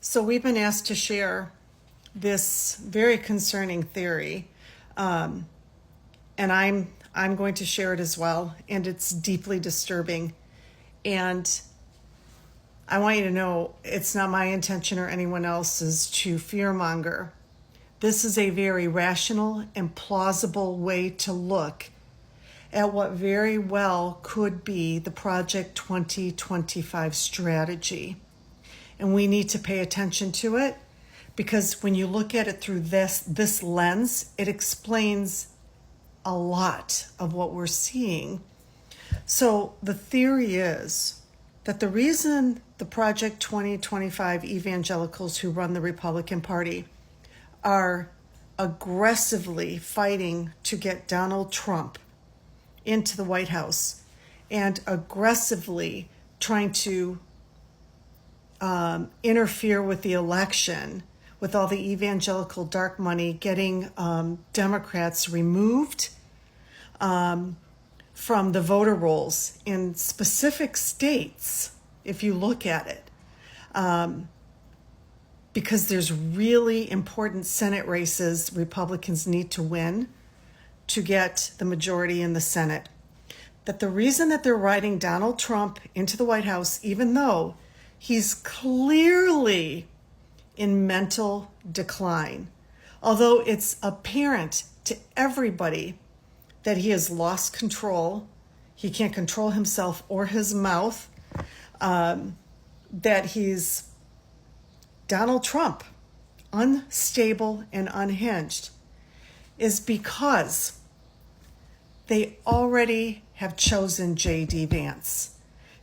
So we've been asked to share this very concerning theory, and I'm going to share it as well, and it's deeply disturbing. And I want you to know it's not my intention or anyone else's to fearmonger. This is a very rational and plausible way to look at what very well could be the Project 2025 strategy. And we need to pay attention to it because when you look at it through this lens, it explains a lot of what we're seeing. So the theory is that the reason the Project 2025 evangelicals who run the Republican Party are aggressively fighting to get Donald Trump into the White House and aggressively trying to interfere with the election, with all the evangelical dark money, getting Democrats removed from the voter rolls in specific states, if you look at it, because there's really important Senate races Republicans need to win to get the majority in the Senate. That the reason that they're writing Donald Trump into the White House, even though he's clearly in mental decline, although it's apparent to everybody that he has lost control, he can't control himself or his mouth, that he's Donald Trump, unstable and unhinged, is because they already have chosen JD Vance.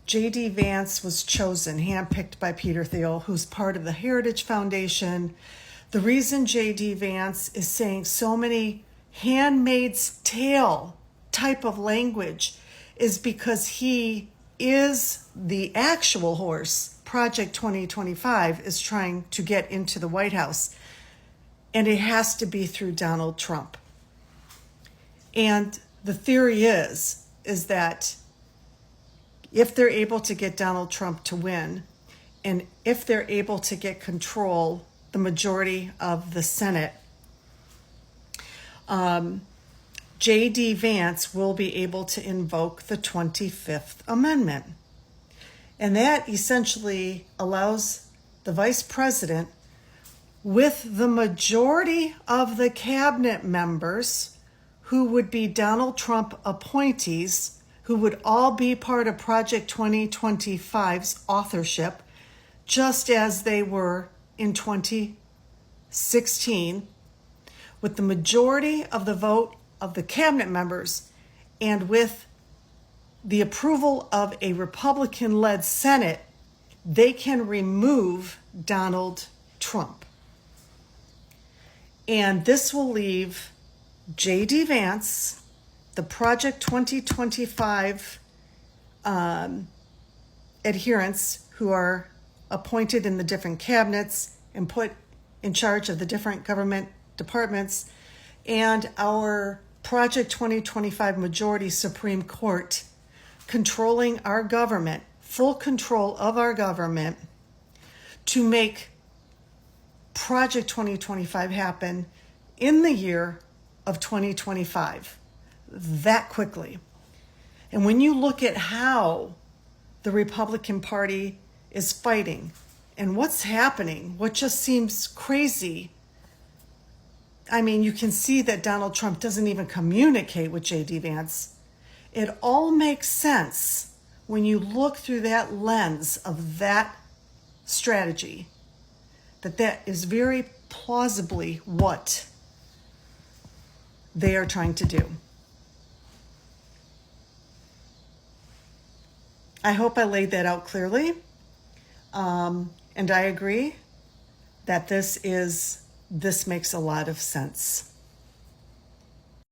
JD Vance was chosen, handpicked by Peter Thiel, who's part of the Heritage Foundation. The reason JD Vance is saying so many Handmaid's Tale type of language is because he is the actual horse Project 2025 is trying to get into the White House. And it has to be through Donald Trump. And the theory is that if they're able to get Donald Trump to win, and if they're able to get control, the majority of the Senate, JD Vance will be able to invoke the 25th Amendment. And that essentially allows the vice president, with the majority of the cabinet members who would be Donald Trump appointees, who would all be part of Project 2025's authorship, just as they were in 2016, with the majority of the vote of the cabinet members and with the approval of a Republican-led Senate, they can remove Donald Trump. And this will leave JD Vance, the Project 2025 adherents who are appointed in the different cabinets and put in charge of the different government departments, and our Project 2025 majority Supreme Court controlling our government, full control of our government, to make Project 2025 happen in the year of 2025, that quickly. And when you look at how the Republican Party is fighting and what's happening, what just seems crazy, I mean, you can see that Donald Trump doesn't even communicate with JD Vance. It all makes sense when you look through that lens of that strategy, that is very plausibly what they are trying to do. I hope I laid that out clearly. And I agree that this makes a lot of sense.